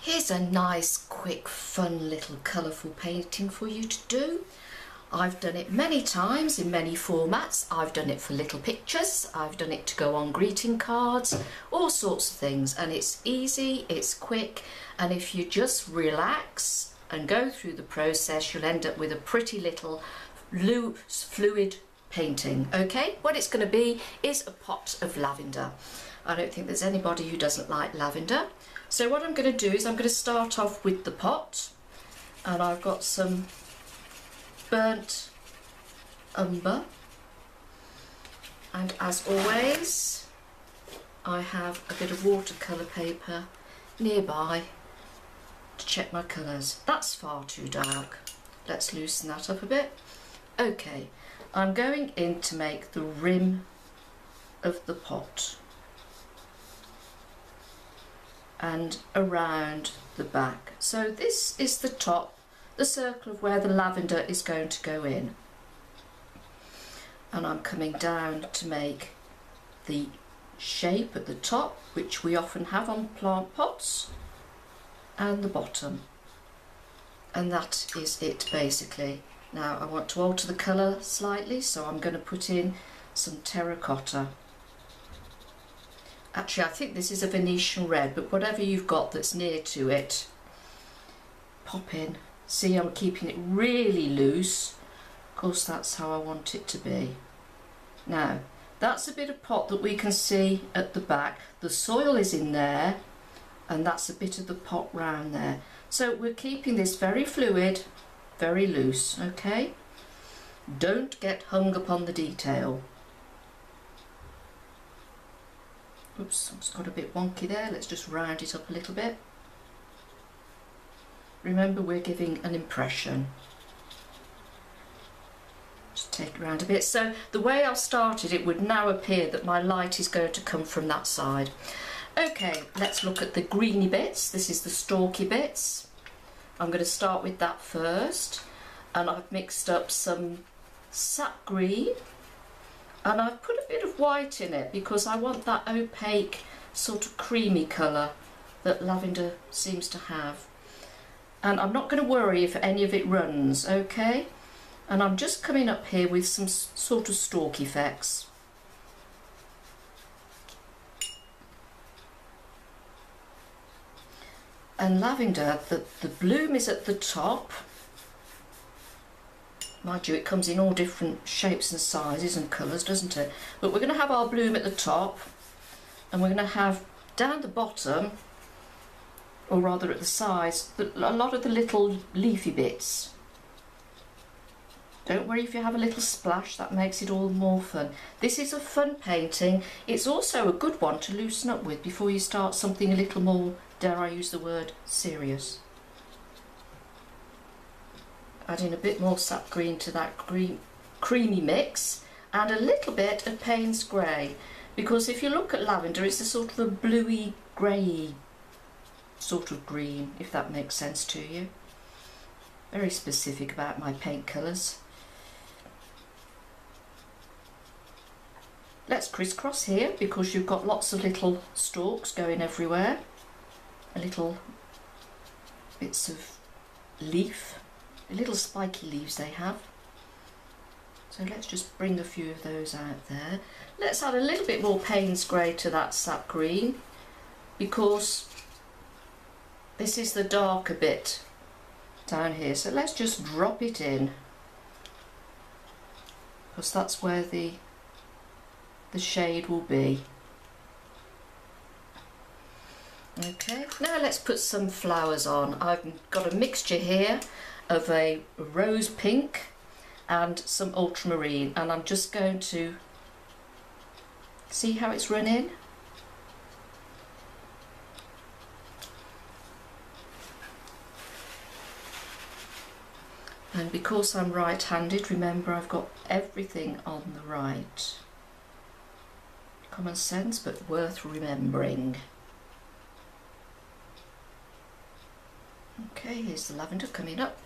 Here's a nice, quick, fun little colourful painting for you to do. I've done it many times in many formats. I've done it for little pictures, I've done it to go on greeting cards, all sorts of things, and it's easy, it's quick, and if you just relax and go through the process, you'll end up with a pretty little loose, fluid painting. Okay, what it's going to be is a pot of lavender. I don't think there's anybody who doesn't like lavender. So what I'm going to do is I'm going to start off with the pot, and I've got some burnt umber, and as always I have a bit of watercolour paper nearby to check my colours. That's far too dark. Let's loosen that up a bit. Okay, I'm going in to make the rim of the pot and around the back. So this is the top, the circle of where the lavender is going to go in, and I'm coming down to make the shape at the top, which we often have on plant pots, and the bottom, and that is it basically. Now I want to alter the colour slightly, so I'm going to put in some terracotta. Actually, I think this is a Venetian red, but whatever you've got that's near to it, pop in. See, I'm keeping it really loose. Of course, that's how I want it to be. Now, that's a bit of pot that we can see at the back. The soil is in there, and that's a bit of the pot round there. So we're keeping this very fluid, very loose, okay? Don't get hung up on the detail. Oops, it's got a bit wonky there. Let's just round it up a little bit. Remember, we're giving an impression. Just take it round a bit. So the way I've started, it would now appear that my light is going to come from that side. Okay, let's look at the greeny bits. This is the stalky bits. I'm going to start with that first, and I've mixed up some sap green, and I've put a bit of white in it because I want that opaque sort of creamy colour that lavender seems to have. And I'm not going to worry if any of it runs, okay? And I'm just coming up here with some sort of stalk effects. And lavender, the bloom is at the top. Mind you, it comes in all different shapes and sizes and colours, doesn't it? But we're going to have our bloom at the top, and we're going to have down the bottom, or rather at the sides, a lot of the little leafy bits. Don't worry if you have a little splash, that makes it all more fun. This is a fun painting. It's also a good one to loosen up with before you start something a little more, dare I use the word, serious. Adding a bit more sap green to that creamy mix, and a little bit of Payne's grey, because if you look at lavender, it's a sort of a bluey, grey sort of green, if that makes sense to you. Very specific about my paint colours. Let's crisscross here, because you've got lots of little stalks going everywhere, a little bits of leaf, little spiky leaves they have. So let's just bring a few of those out there. Let's add a little bit more Payne's grey to that sap green, because this is the darker bit down here. So let's just drop it in, because that's where the shade will be. Okay, now let's put some flowers on. I've got a mixture here of a rose pink and some ultramarine, and I'm just going to see how it's running. And because I'm right-handed, remember, I've got everything on the right. Common sense, but worth remembering. Okay, here's the lavender coming up.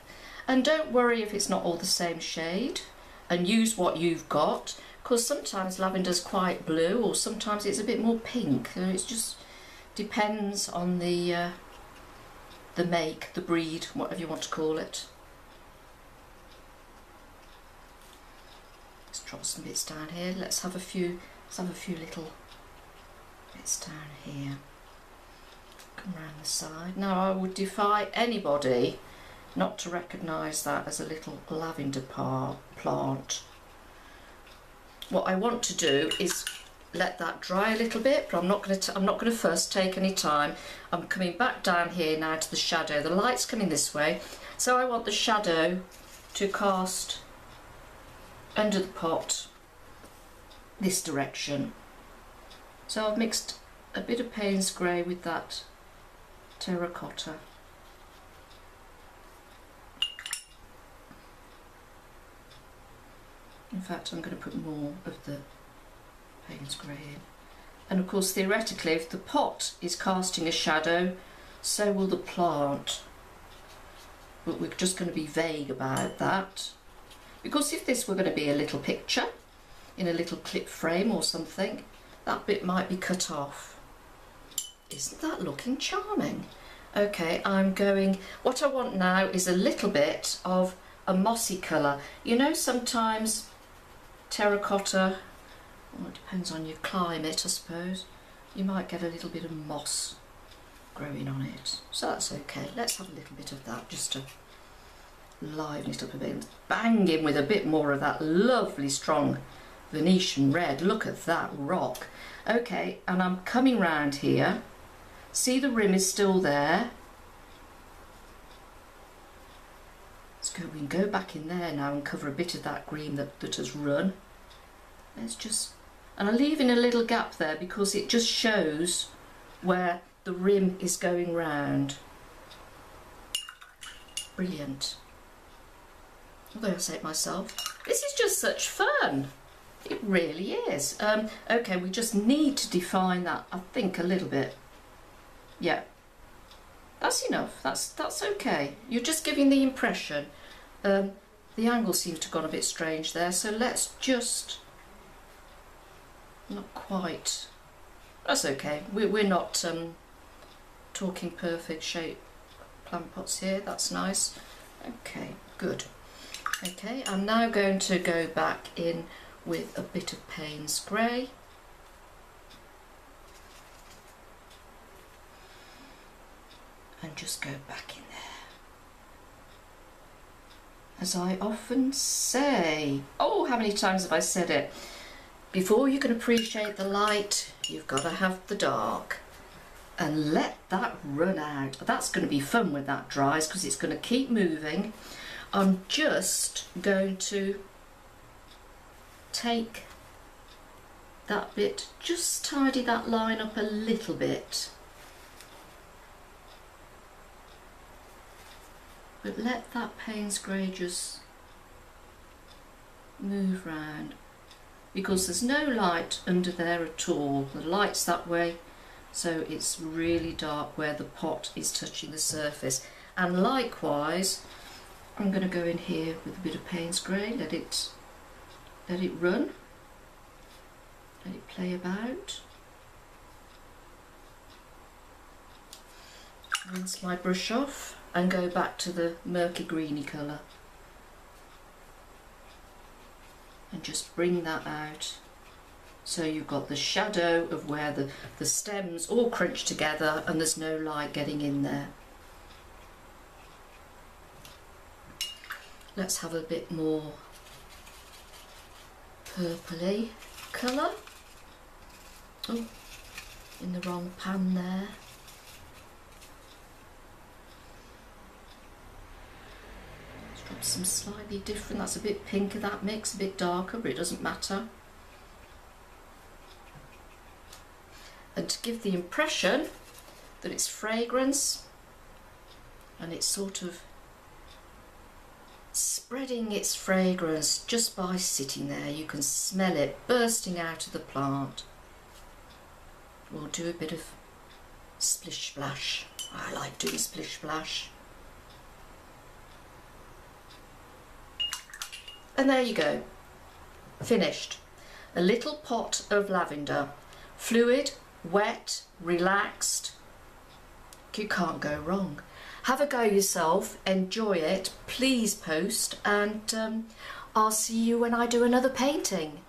And don't worry if it's not all the same shade, and use what you've got, because sometimes lavender's quite blue, or sometimes it's a bit more pink. It just depends on the the make, the breed, whatever you want to call it. Let's drop some bits down here. Let's have a few little bits down here. Come round the side. Now I would defy anybody not to recognise that as a little lavender plant. What I want to do is let that dry a little bit, but I'm not going to first take any time. I'm coming back down here now to the shadow. The light's coming this way, so I want the shadow to cast under the pot this direction. So I've mixed a bit of Payne's grey with that terracotta. In fact, I'm going to put more of the Payne's grey in. And of course, theoretically, if the pot is casting a shadow, so will the plant. But we're just going to be vague about that. Because if this were going to be a little picture, in a little clip frame or something, that bit might be cut off. Isn't that looking charming? Okay, what I want now is a little bit of a mossy colour. You know, sometimes terracotta, well, it depends on your climate, I suppose. You might get a little bit of moss growing on it. So that's okay. Let's have a little bit of that just to liven it up a bit. Bang in with a bit more of that lovely strong Venetian red. Look at that rock. Okay, and I'm coming round here. See, the rim is still there. We can go back in there now and cover a bit of that green that has run. Let's just, and I'm leaving a little gap there because it just shows where the rim is going round. Brilliant. Although I say it myself, this is just such fun. It really is. Okay, we just need to define that, I think, a little bit. Yeah, that's enough. That's okay. You're just giving the impression. The angle seems to have gone a bit strange there, so let's just, not quite, that's okay. We're not talking perfect shape plant pots here. That's nice. Okay, good. Okay, I'm now going to go back in with a bit of Payne's grey. And just go back in there. As I often say, oh, how many times have I said it? Before you can appreciate the light, you've got to have the dark. And let that run out. That's going to be fun when that dries because it's going to keep moving. I'm just going to take that bit, just tidy that line up a little bit. But let that Payne's grey just move round, because there's no light under there at all. The light's that way, so it's really dark where the pot is touching the surface. And likewise, I'm going to go in here with a bit of Payne's grey, let it run, let it play about. Rinse my brush off and go back to the murky greeny colour and just bring that out, so you've got the shadow of where the stems all crunch together and there's no light getting in there. Let's have a bit more purpley colour. Oh, in the wrong pan there. Some slightly different, that's a bit pinker, that mix, a bit darker, but it doesn't matter. And to give the impression that it's fragrance and it's sort of spreading its fragrance just by sitting there, you can smell it bursting out of the plant. We'll do a bit of splish splash. I like doing splish splash. And there you go, finished. A little pot of lavender, fluid, wet, relaxed, You can't go wrong. Have a go yourself, enjoy it, please post, and I'll see you when I do another painting.